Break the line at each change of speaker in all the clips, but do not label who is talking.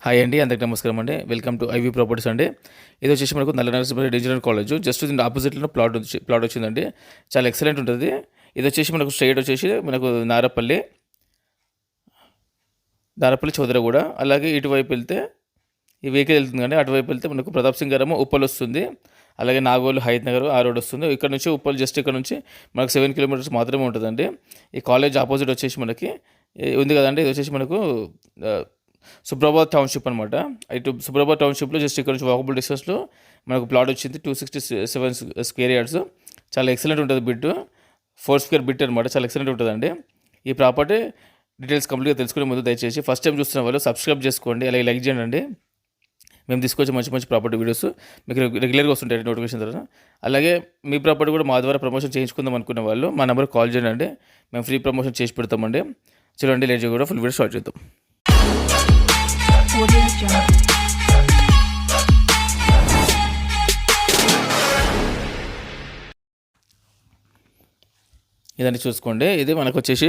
Hi అండి, అందరికీ నమస్కారం అండి. వెల్కమ్ టు ఐవీ ప్రాపర్టీస్ అండి. ఇది వచ్చేసి మనకు నల్ల నరసింహారెడ్డి ఇంజనీరింగ్ కాలేజ్ జస్ట్ దీని ఆపోజిట్లో ప్లాట్ వచ్చిందండి. చాలా ఎక్సలెంట్ ఉంటుంది. ఇది వచ్చేసి మనకు స్ట్రైట్ వచ్చేసి మనకు నారపల్లి చౌదరగూడ, అలాగే ఇటువైపు వెళ్తే ఈ వెహికల్ వెళ్తుంది కానీ అటువైపు వెళ్తే మనకు ప్రతాప్ సింగ్ గారము ఉప్పల్ వస్తుంది, అలాగే నాగోలు హైత్ నగర్ ఆ రోడ్ వస్తుంది. ఇక్కడ నుంచి ఉప్పల్ జస్ట్ ఇక్కడ నుంచి మనకు 7 కిలోమీటర్స్ మాత్రమే ఉంటుందండి. ఈ కాలేజ్ ఆపోజిట్ వచ్చేసి మనకి ఉంది కదండి, ఇది వచ్చేసి మనకు సుబ్రాబాద్ టౌన్షిప్ అనమాట. ఇటు సుబ్రాబాద్ టౌన్షిప్లో జస్ట్ ఇక్కడ నుంచి వాకబుల్ డిస్టెన్స్లో మనకు ప్లాట్ వచ్చింది 267 స్క్వేర్ యార్డ్స్. చాలా ఎక్సలెంట్ ఉంటుంది బిట్, 4 స్క్వేర్ బిట్ అనమాట. చాలా ఎక్సలెంట్ ఉంటుందండి. ఈ ప్రాపర్టీ డీటెయిల్స్ కంప్లీట్గా తెలుసుకునే ముందు దయచేసి ఫస్ట్ టైం చూస్తున్న వాళ్ళు సబ్స్క్రైబ్ చేసుకోండి, అలాగే లైక్ చేయండి. మేము తీసుకొచ్చే మంచి మంచి ప్రాపర్టీ వీడియోస్ మీకు రెగ్యులర్గా వస్తుంటాయి నోటిఫికేషన్ ద్వారా. అలాగే మీ ప్రాపర్టీ కూడా మా ద్వారా ప్రమోషన్ చేయించుకుందాం అనుకునే వాళ్ళు మా నెంబర్కి కాల్ చేయండి, మేము ఫ్రీ ప్రమోషన్ చేసి పెడతామండి. చూడండి, లేట్ చేయకుండా ఫుల్ వీడియో స్టార్ట్ చేద్దాం. ఇదండి చూసుకోండి, ఇది మనకు వచ్చేసి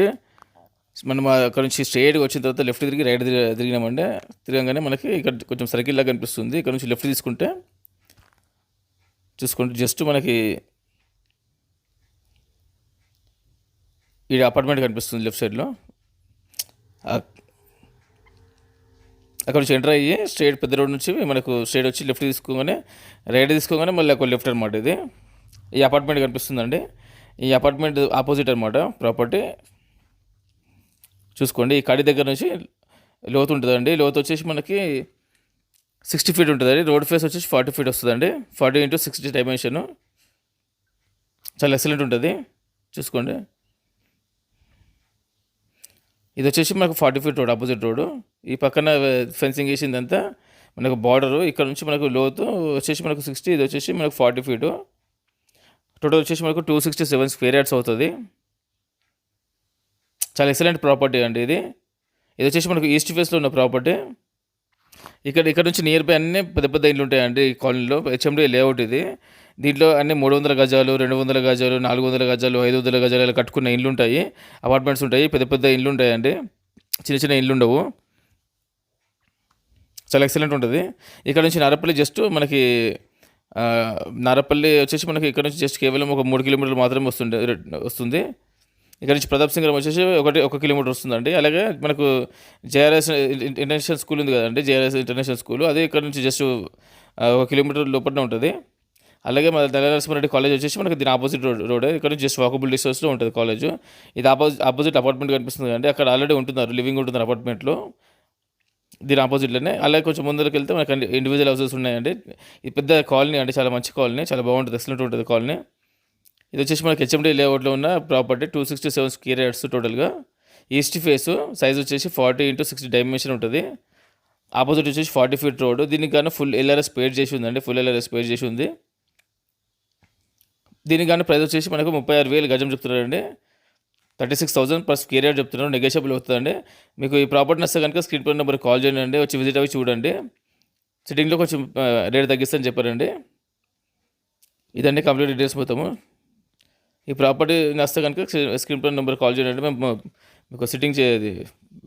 మనం అక్కడ నుంచి స్ట్రైట్గా వచ్చిన తర్వాత లెఫ్ట్ తిరిగి రైట్ తిరిగినామంటే తిరగగానే మనకి ఇక్కడ కొంచెం సర్కిల్ లాగా కనిపిస్తుంది. ఇక్కడ నుంచి లెఫ్ట్ తీసుకుంటే చూసుకుంటే జస్ట్ మనకి ఈ అపార్ట్మెంట్ కనిపిస్తుంది లెఫ్ట్ సైడ్లో. అక్కడ నుంచి ఎంటర్ అయ్యి స్ట్రైట్ పెద్ద రోడ్ నుంచి మనకు స్ట్రైట్ వచ్చి లెఫ్ట్ తీసుకోగానే రైట్ తీసుకోగానే మళ్ళీ ఒక లెఫ్ట్ అనమాట. ఇది ఈ అపార్ట్మెంట్ కనిపిస్తుందండి. ఈ అపార్ట్మెంట్ ఆపోజిట్ అనమాట ప్రాపర్టీ. చూసుకోండి, ఈ కడి దగ్గర నుంచి లోతు ఉంటుందండి. లోతు వచ్చేసి మనకి 60 ఫీట్ ఉంటుందండి. రోడ్ ఫేస్ వచ్చేసి 40 ఫీట్ వస్తుందండి. 40 × 60 డైమెన్షన్. చాలా ఎక్సలెంట్ ఉంటుంది. చూసుకోండి, ఇది వచ్చేసి మనకు 40 ఫీట్ రోడ్, ఆపోజిట్ రోడ్డు. ఈ పక్కన ఫెన్సింగ్ వేసిందంతా మనకు బార్డరు. ఇక్కడ నుంచి మనకు లోతు వచ్చేసి మనకు 60, ఇది వచ్చేసి మనకు 40 ఫీటు. టోటల్ వచ్చేసి మనకు 267 స్క్వేర్ యార్డ్స్ అవుతుంది. చాలా ఎక్సలెంట్ ప్రాపర్టీ అండి ఇది. ఇది వచ్చేసి మనకు ఈస్ట్ ఫేస్లో ఉన్న ప్రాపర్టీ. ఇక్కడ నుంచి నియర్ బై అన్నీ పెద్ద పెద్ద ఇల్లు ఉంటాయండి ఈ కాలనీలో. హెచ్ఎండి లేఅవుట్ ఇది. దీంట్లో అన్ని 300 గజాలు, 200 గజాలు, 400 గజాలు, 500 గజాలు ఇలా కట్టుకున్న ఇల్లు ఉంటాయి, అపార్ట్మెంట్స్ ఉంటాయి, పెద్ద పెద్ద ఇల్లు ఉంటాయండి, చిన్న చిన్న ఇల్లు ఉండవు. చాలా ఎక్సలెంట్ ఉంటుంది. ఇక్కడ నుంచి నారపల్లి జస్ట్ మనకి నారపల్లి వచ్చేసి మనకి ఇక్కడ నుంచి జస్ట్ కేవలం ఒక 3 కిలోమీటర్లు మాత్రమే వస్తుంది. ఇక్కడ నుంచి ప్రతాప్ సింగ్ వచ్చేసి 1 కిలోమీటర్ వస్తుందండి. అలాగే మనకు జేఆర్ఎస్ ఇంటర్నేషనల్ స్కూల్ ఉంది కదండి, జేఆర్ఎస్ ఇంటర్నేషనల్ స్కూల్, అది ఇక్కడ నుంచి జస్ట్ 1 కిలోమీటర్ లోపలనే ఉంటుంది. అలాగే మన నల్ల నరసింహారెడ్డి కాలేజ్ వచ్చేసి మనకి దీని ఆపోజిట్ రోడ్, ఇక్కడ నుంచి జస్ట్ వాకబుల్ డిస్టెన్స్లో ఉంటుంది కాలేజ్. ఇది ఆపోజిట్ అపార్ట్మెంట్ కనిపిస్తుంది కదండి, అక్కడ ఆల్రెడీ ఉంటున్నారు, లివింగ్ ఉంటున్నారు అపార్ట్మెంట్లో దీని ఆపోజిట్లోనే. అలాగే కొంచెం ముందరికి వెళ్తే మనకి ఇండివిజువల్ హౌసెస్ ఉన్నాయండి. ఇది పెద్ద కాలనీ అండి, చాలా మంచి కాలనీ, చాలా బాగుంటుంది, ఎక్సలెంట్ ఉంటుంది కాలనీ. ఇది వచ్చేసి మనకి హెచ్ఎండి లేఅవుట్లో ఉన్న ప్రాపర్టీ 267 స్క్వేర్ యార్డ్స్ టోటల్గా. ఈస్ట్ ఫేస్ సైజ్ వచ్చేసి 40 × 60 డైమెన్షన్ ఉంటుంది. ఆపోజిట్ వచ్చేసి 40 ఫీట్ రోడ్. దీనికి కానీ ఫుల్ ఎల్ఆర్ఎస్ పేడ్ చేసి ఉందండి, ఫుల్ ఎల్ఆర్ఎస్ పేడ్ చేసి ఉంది. దీనికి కానీ ప్రైస్ వచ్చేసి మనకు 36,000 గజం చెప్తున్నారండి. 36,000 per స్క్వేర్ యార్డ్ చెప్తున్నారు, నెగోషియబుల్ అవుతుందండి. మీకు ఈ ప్రాపర్టీ వస్తే కనుక స్క్రీన్ పై నెంబర్కి కాల్ చేయండి, వచ్చి విజిట్ అవి చూడండి. సిట్టింగ్లో కొంచెం రేట్ తగ్గిస్తాను చెప్పారండి. ఇదండి కంప్లీట్ డీటెయిల్స్ మొత్తము. ఈ ప్రాపర్టీ వస్తే కనుక స్క్రీన్ పై నెంబర్కి కాల్ చేయండి, మేము మీకు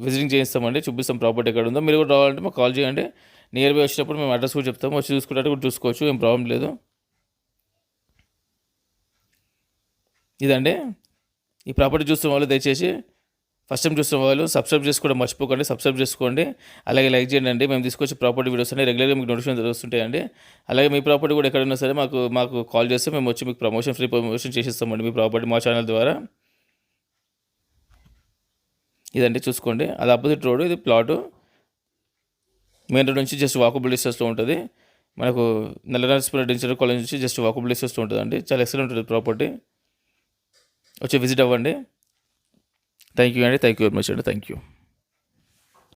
విజిటింగ్ చేయిస్తామండి, చూపిస్తాం ప్రాపర్టీ ఎక్కడ ఉందో. మీరు కూడా రావాలంటే మాకు కాల్ చేయండి. నియర్ బై వచ్చినప్పుడు మేము అడ్రస్ కూడా చెప్తాము, వచ్చి చూసుకున్నట్టు కూడా చూసుకోవచ్చు, ఏం ప్రాబ్లం లేదు. ఇదండి ఈ ప్రాపర్టీ చూస్తున్న వాళ్ళు దయచేసి ఫస్ట్ టైం చూస్తున్న వాళ్ళు సబ్స్క్రైబ్ చేసుకోవడం మర్చిపోకండి, సబ్స్క్రైబ్ చేసుకోండి, అలాగే లైక్ చేయండి. మేము తీసుకొచ్చే ప్రాపర్టీ వీడియోస్ అన్ని రెగ్యులర్గా మీకు నోటిఫికేషన్ వస్తుంటాయండి. అలాగే మీ ప్రాపర్టీ కూడా ఎక్కడైనా సరే మాకు కాల్ చేస్తే మేము వచ్చి మీకు ఫ్రీ ప్రమోషన్ చేసిస్తామండి మీ ప్రాపర్టీ మా ఛానల్ ద్వారా. ఇదండి చూసుకోండి, అది ఆపోజిట్ రోడ్, ఇది ప్లాటు. మెయిన్ రోడ్ నుంచి జస్ట్ వాకబుల్ డిస్టెన్స్లో ఉంటుంది. మనకు నల్ల నరసింహారెడ్డి ఇంజనీరింగ్ కాలేజ్ నుంచి జస్ట్ వాకబుల్ డిస్టెన్స్లో ఉంటుందండి. చాలా ఎక్సలెంట్ ఉంటుంది ప్రాపర్టీ, వచ్చి విజిట్ అవ్వండి. థ్యాంక్ యూ అండి, థ్యాంక్ యూ వెరీ మచ్ అండి, థ్యాంక్ యూ.